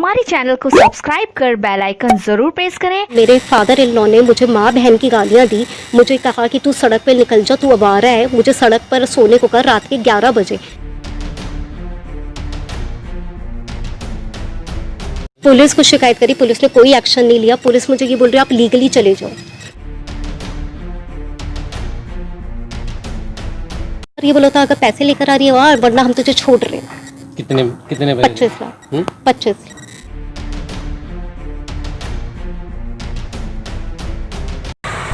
हमारे चैनल को सब्सक्राइब कर बेल आइकन जरूर प्रेस करें। मेरे फादर इन लॉ ने मुझे माँ बहन की गालियाँ दी, मुझे कहा कि तू सड़क पे निकल जा, तू आवारा है, मुझे सड़क पर सोने को कर रात के 11 बजे। पुलिस को शिकायत करी, पुलिस ने कोई एक्शन नहीं लिया। पुलिस मुझे ये बोल रही है आप लीगली चले जाओ। ये बोला था अगर पैसे लेकर आ रही है वरना हम तुझे छोड़ रहे हैं। कितने कितने बजे? 25 लाख। 25।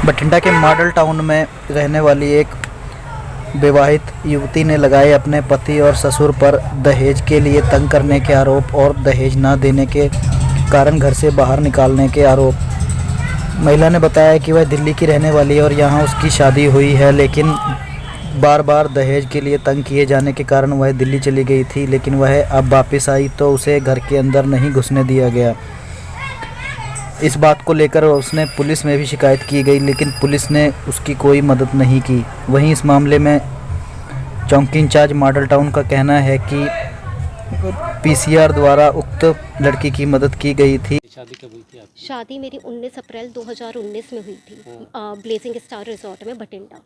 बठिंडा के मॉडल टाउन में रहने वाली एक विवाहित युवती ने लगाए अपने पति और ससुर पर दहेज के लिए तंग करने के आरोप और दहेज न देने के कारण घर से बाहर निकालने के आरोप। महिला ने बताया कि वह दिल्ली की रहने वाली है और यहाँ उसकी शादी हुई है, लेकिन बार बार दहेज के लिए तंग किए जाने के कारण वह दिल्ली चली गई थी। लेकिन वह अब वापस आई तो उसे घर के अंदर नहीं घुसने दिया गया। इस बात को लेकर उसने पुलिस में भी शिकायत की गई, लेकिन पुलिस ने उसकी कोई मदद नहीं की। वहीं इस मामले में चौकी इंचार्ज मॉडल टाउन का कहना है कि पीसीआर द्वारा उक्त लड़की की मदद की गई थी। शादी कब हुई थी आपकी? शादी मेरी 19 अप्रैल 2019 में हुई थी, ब्लेजिंग स्टार रिजॉर्ट में बठिंडा।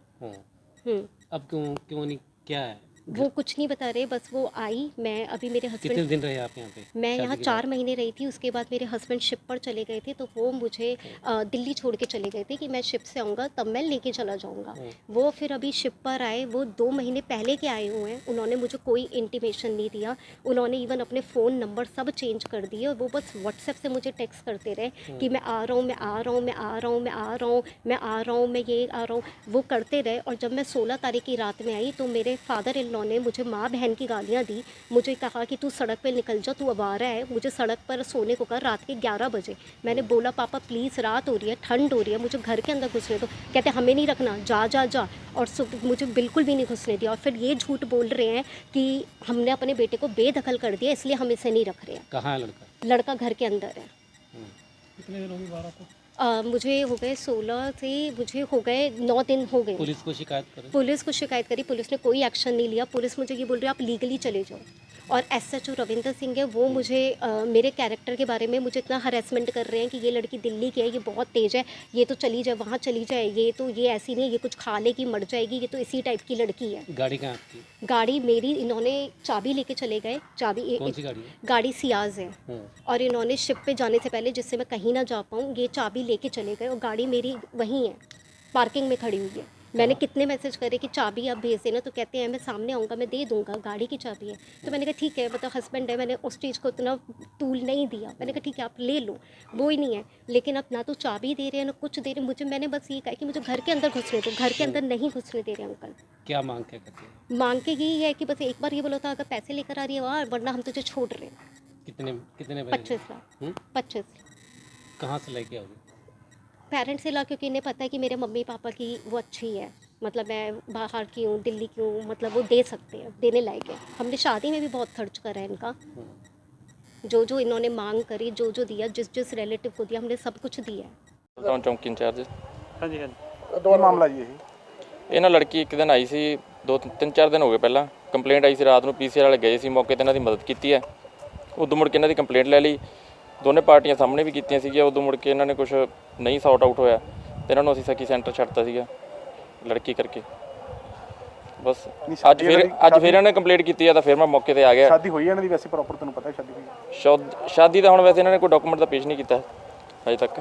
अब क्यों नहीं, क्या है? वो कुछ नहीं बता रहे, बस वो आई। मैं अभी मेरे कितने हस्बैंड, दिन रहे आप यहाँ पे? मैं शादी यहाँ के 4 बाद? महीने रही थी। उसके बाद मेरे हस्बैंड शिप पर चले गए थे, तो वो मुझे दिल्ली छोड़ के चले गए थे कि मैं शिप से आऊँगा तब मैं लेके चला जाऊँगा। वो फिर अभी शिप पर आए, वो 2 महीने पहले के आए हुए हैं। उन्होंने मुझे कोई इंटीमेशन नहीं दिया। उन्होंने इवन अपने फ़ोन नंबर सब चेंज कर दिए और वो बस व्हाट्सएप से मुझे टेक्स्ट करते रहे कि मैं आ रहा हूँ, मैं आ रहा हूँ, मैं आ रहा हूँ, मैं आ रहा हूँ, मैं आ रहा हूँ, मैं ये आ रहा हूँ, वो करते रहे। और जब मैं 16 तारीख की रात में आई तो मेरे फादर इन लॉ ने मुझे माँ बहन की गालियाँ दी, मुझे कहा कि तू सड़क पे निकल जा, तू आवारा है, मुझे सड़क पर सोने को कर रात के 11 बजे। मैंने बोला पापा प्लीज़, रात हो रही है, ठंड हो रही है, मुझे घर के अंदर घुसने दो। कहते हमें नहीं रखना, जा जा जा। और मुझे बिल्कुल भी नहीं घुसने दिया। और फिर ये झूठ बोल रहे हैं कि हमने अपने बेटे को बेदखल कर दिया इसलिए हम इसे नहीं रख रहे हैं। कहाँ है लड़का? लड़का घर के अंदर है। कितने दिन हो गए? 12 को? मुझे हो गए 16 से, मुझे हो गए 9 दिन हो गए। पुलिस को शिकायत करें? पुलिस को शिकायत करी, पुलिस ने कोई एक्शन नहीं लिया। पुलिस मुझे ये बोल रही है आप लीगली चले जाओ। और एसएचओ रविंदर सिंह है, वो मुझे मेरे कैरेक्टर के बारे में मुझे इतना हरेसमेंट कर रहे हैं कि ये लड़की दिल्ली की है, ये बहुत तेज़ है, ये तो चली जाए, वहाँ चली जाए, ये ऐसी नहीं है, ये कुछ खा लेगी मर जाएगी, ये तो इसी टाइप की लड़की है। गाड़ी कहाँ आपकी? गाड़ी मेरी, इन्होंने चाबी लेके चले गए। चाबी कौन सी गाड़ी है? गाड़ी सियाज है। और इन्होंने शिप पे जाने से पहले, जिससे मैं कहीं ना जा पाऊँ, ये चाबी लेके चले गए। और गाड़ी मेरी वहीं है, पार्किंग में खड़ी हुई है। मैंने कितने मैसेज करे कि चाबी आप भेज देना, तो कहते हैं मैं सामने आऊँगा, मैं दे दूँगा, गाड़ी की चाबी है। तो मैंने कहा ठीक है, मतलब हस्बैंड है, मैंने उस चीज़ को इतना तूल नहीं दिया। मैंने कहा ठीक है आप ले लो, वो ही नहीं है। लेकिन अब ना तो चाबी दे रहे हैं ना कुछ दे रहे हैं मुझे। मैंने बस ये कहा कि मुझे घर के अंदर घुसने दो, घर के अंदर नहीं घुसने दे रहे अंकल। क्या मांग क्या करते हैं? मांग के यही है कि बस एक बार ये बोला था अगर पैसे लेकर आ रही है वरना हम तुझे छोड़ रहे हैं। कितने कितने बजे? 25 लाख। 25। कहाँ से लेके आओगे? पेरेंट्स से ला, क्योंकि इन्हें पता है कि मेरे मम्मी पापा की वो अच्छी है, मतलब मैं बाहर की हूँ, दिल्ली की हूँ, मतलब वो दे सकते हैं, देने लायक है। हमने शादी में भी बहुत खर्च करा है इनका। जो जो इन्होंने मांग करी, जो जो दिया, जिस जिस रिलेटिव को दिया, हमने सब कुछ दिया है। टाउन चौकी इंचार्ज। ਹਾਂਜੀ ਹਾਂਜੀ ਦੋ ਮਾਮਲਾ ਜੀ ਇਹ ਨਾ ਲੜਕੀ ਇੱਕ ਦਿਨ ਆਈ ਸੀ, 2-3-4 ਦਿਨ ਹੋ ਗਏ ਪਹਿਲਾਂ ਕੰਪਲੇਂਟ ਆਈ ਸੀ। ਰਾਤ ਨੂੰ ਪੀਸੀਆਰ ਵਾਲੇ ਗਏ ਸੀ, ਮੌਕੇ ਤੇ ਇਹਨਾਂ ਦੀ ਮਦਦ ਕੀਤੀ ਹੈ। ਉਦੋਂ ਮੁੜ ਕੇ ਇਹਨਾਂ ਦੀ ਕੰਪਲੇਂਟ ਲੈ ਲਈ, ਦੋਨੇ ਪਾਰਟੀਆਂ ਸਾਹਮਣੇ ਵੀ ਕੀਤੀਆਂ ਸੀਗੀਆਂ। ਉਦੋਂ ਮੁੜ ਕੇ ਇਹਨਾਂ ਨੇ ਕੁਝ ਨਹੀਂ ਸੌਟ ਆਊਟ ਹੋਇਆ ਤੇ ਇਹਨਾਂ ਨੂੰ ਅਸੀਂ ਸਖੀ ਸੈਂਟਰ ਛੱਡਤਾ ਸੀਗਾ ਲੜਕੀ ਕਰਕੇ। ਬਸ ਅੱਜ ਫਿਰ ਇਹਨਾਂ ਨੇ ਕੰਪਲੇਂਟ ਕੀਤੀ ਆ ਤਾਂ ਫਿਰ ਮੈਂ ਮੌਕੇ ਤੇ ਆ ਗਿਆ। ਸ਼ਾਦੀ ਹੋਈ ਇਹਨਾਂ ਦੀ ਵੈਸੇ ਪ੍ਰੋਪਰ ਤੁਹਾਨੂੰ ਪਤਾ ਹੈ ਸ਼ਾਦੀ ਹੋਈ? ਸ਼ਾਦੀ ਦਾ ਹੁਣ ਵੈਸੇ ਇਹਨਾਂ ਨੇ ਕੋਈ ਡਾਕੂਮੈਂਟ ਤਾਂ ਪੇਸ਼ ਨਹੀਂ ਕੀਤਾ ਹਜੇ ਤੱਕ।